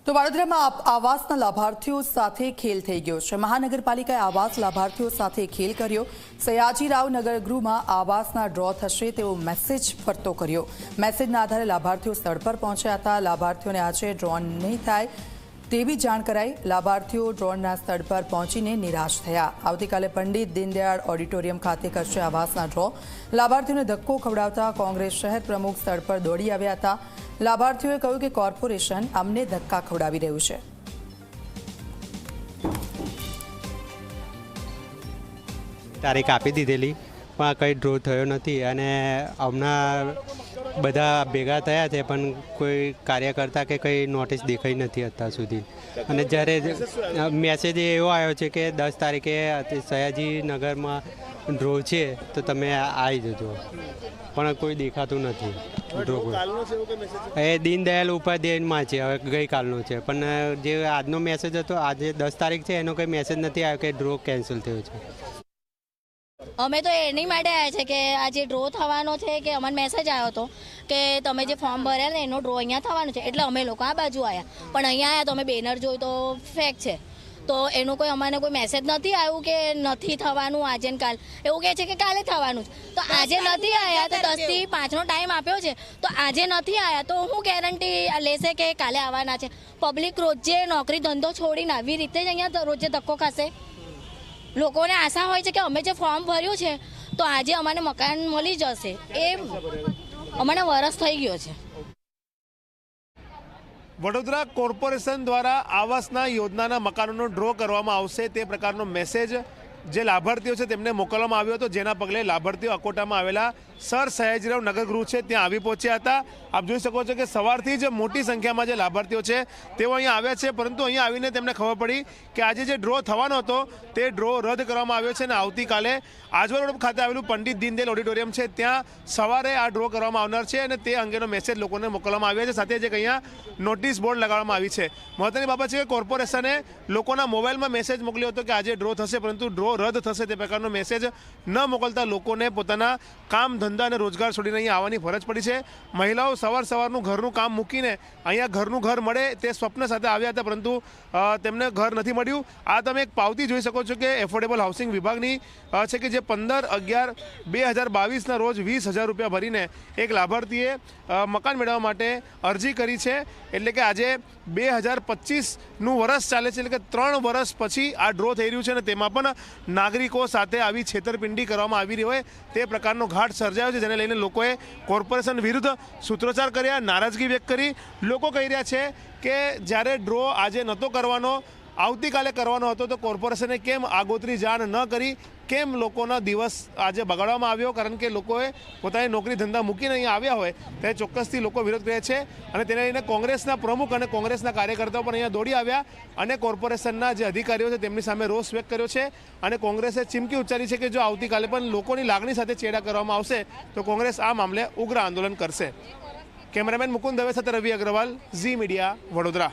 તો વડોદરામાં આવાસના લાભાર્થીઓ સાથે ખેલ થઈ ગયો છે। મહાનગરપાલિકાએ આવાસ લાભાર્થીઓ સાથે ખેલ કર્યો। સયાજીરાવ નગર ગૃહમાં આવાસના ડ્રો થશે તેવો મેસેજ ફરતો કર્યો। મેસેજના આધારે લાભાર્થીઓ સ્થળ પર પહોંચ્યા હતા। લાભાર્થીઓને આજે ડ્રો નહીં થાય તેવી જાણ કરાઈ। લાભાર્થીઓ ડ્રોના સ્થળ પર પહોંચીને નિરાશ થયા। આવતીકાલે પંડિત દીનદયાળ ઓડિટોરિયમ ખાતે કરશે આવાસના ડ્રો। લાભાર્થીઓને ધક્કો ખવડાવતા કોંગ્રેસ શહેર પ્રમુખ સ્થળ પર દોડી આવ્યા હતા। લાભાર્થીઓએ કહ્યું કે કોર્પોરેશન અમને ધક્કા ખવડાવી રહ્યું છે। તારીખ આપી દીધેલી પણ કંઈ ડ્રો થયો નથી અને હમણાં બધા ભેગા થયા છે પણ કોઈ કાર્યકર્તા કે કંઈ નોટિસ દેખાઈ નથી અત્યાર સુધી। અને જ્યારે મેસેજ એવો આવ્યો છે કે 10 તારીખે સયાજી નગરમાં ડ્રો છે તો તમે આવી જજો, પણ કોઈ દેખાતું નથી ડ્રો। એ દીનદયાળ ઉપાધ્યાયમાં છે, હવે ગઈકાલનો છે, પણ જે આજનો મેસેજ હતો આજે 10 તારીખ છે એનો કંઈ મેસેજ નથી આવ્યો કે ડ્રો કેન્સલ થયો છે। અમે તો એની માટે આવ્યા છે કે આજે ડ્રો થવાનો છે કે અમને મેસેજ આવ્યો હતો કે તમે જે ફોર્મ ભર્યા ને એનો ડ્રો અહીંયા થવાનો છે, એટલે અમે લોકો આ બાજુ આવ્યા। પણ અહીંયા આવ્યા તો અમે બેનર જોયું તો ફેક છે, તો એનો કોઈ અમને કોઈ મેસેજ નથી આવ્યું કે નથી થવાનું આજે ને કાલ, એવું કહે છે કે કાલે થવાનું છે। તો આજે નથી આવ્યા તો 10 થી 5નો ટાઈમ આપ્યો છે, તો આજે નથી આવ્યા તો હું ગેરંટી લેશે કે કાલે આવવાના છે। પબ્લિક રોજે નોકરી ધંધો છોડીને આવી રીતે જ અહીંયા રોજે ધક્કો ખાશે। લોકોને આશા હોય છે કે અમે જે ફોર્મ ભર્યું છે તો આજે અમને મકાન મળી જશે, એ અમને વરસ થઈ ગયો છે। વડોદરા કોર્પોરેશન દ્વારા આવાસના યોજનાના મકાનોનો ડ્રો કરવામાં આવશે તે પ્રકારનો મેસેજ જે લાભાર્થીઓ છે તેમને મોકલવામાં આવ્યો હતો, જેના પગલે લાભાર્થીઓ અકોટામાં આવેલા સર સયાજીરાવ નગરગૃહ છે ત્યાં આવી પહોંચ્યા હતા। આપ જોઈ શકો છો કે સવારથી જ મોટી સંખ્યામાં જે લાભાર્થીઓ છે તેઓ અહીંયા આવ્યા છે, પરંતુ અહીંયા આવીને તેમને ખબર પડી કે આજે જે ડ્રો થવાનો હતો તે ડ્રો રદ કરવામાં આવ્યો છે અને આવતીકાલે આજવા રોડ ખાતે આવેલું પંડિત દીનદયાળ ઓડિટોરિયમ છે ત્યાં સવારે આ ડ્રો કરવામાં આવનાર છે અને તે અંગેનો મેસેજ લોકોને મોકલવામાં આવ્યો છે। સાથે જ અહીંયા નોટિસ બોર્ડ લગાડવામાં આવી છે। મહત્વની બાબત છે કે કોર્પોરેશને લોકોના મોબાઈલમાં મેસેજ મોકલ્યો હતો કે આજે ડ્રો થશે, પરંતુ ડ્રો રદ થશે તે પ્રકારનો મેસેજ ન મોકલતા લોકોને પોતાના કામ ધંધા અને રોજગાર છોડીને અહીંયા આવવાની ફરજ પડી છે। મહિલાઓ સવારનું ઘરનું કામ મૂકીને અહીંયા ઘરનું ઘર મળે તે સ્વપ્ન સાથે આવ્યા હતા, પરંતુ તેમને ઘર નથી મળ્યું। આ તમે એક પાવતી જોઈ શકો છો કે એફોર્ડેબલ હાઉસિંગ વિભાગની છે કે જે 15/11/2022ના રોજ 20,000 રૂપિયા ભરીને એક લાભાર્થીએ મકાન મેળવવા માટે અરજી કરી છે। એટલે કે આજે 2025નું વર્ષ ચાલે છે, એટલે કે 3 વર્ષ પછી આ ડ્રો થઈ રહ્યું છે અને તેમાં પણ નાગરિકો સાથે આવી છેતરપિંડી કરવામાં આવી રહી હોય તે પ્રકારનો ઘાટ સર્જાયો છે, જેને લઈને લોકોએ કોર્પોરેશન વિરુદ્ધ સૂત્રોચ્ચાર કર્યા, નારાજગી વ્યક્ત કરી। લોકો કહી રહ્યા છે કે જ્યારે ડ્રો આજે નહોતો કરવાનો, આવતીકાલે કરવાનો હતો તો કોર્પોરેશને કેમ આગોતરી જાણ ન કરી, કેમ લોકોનો દિવસ આજે બગાડવામાં આવ્યો? કારણ કે લોકોએ પોતાની નોકરી ધંધા મૂકીને અહીંયા આવ્યા હોય ત્યારે ચોક્કસથી લોકો વિરોધ કરે છે અને તેને લઈને કોંગ્રેસના પ્રમુખ અને કોંગ્રેસના કાર્યકર્તાઓ પણ અહીંયા દોડી આવ્યા અને કોર્પોરેશનના જે અધિકારીઓ છે તેમની સામે રોષ વ્યક્ત કર્યો છે અને કોંગ્રેસે ચીમકી ઉચ્ચારી છે કે જો આવતીકાલે પણ લોકોની લાગણી સાથે ચેડા કરવામાં આવશે તો કોંગ્રેસ આ મામલે ઉગ્ર આંદોલન કરશે। કેમેરામેન મુકુંદ દવે સાથે રવિ અગ્રવાલ, ઝી મીડિયા, વડોદરા।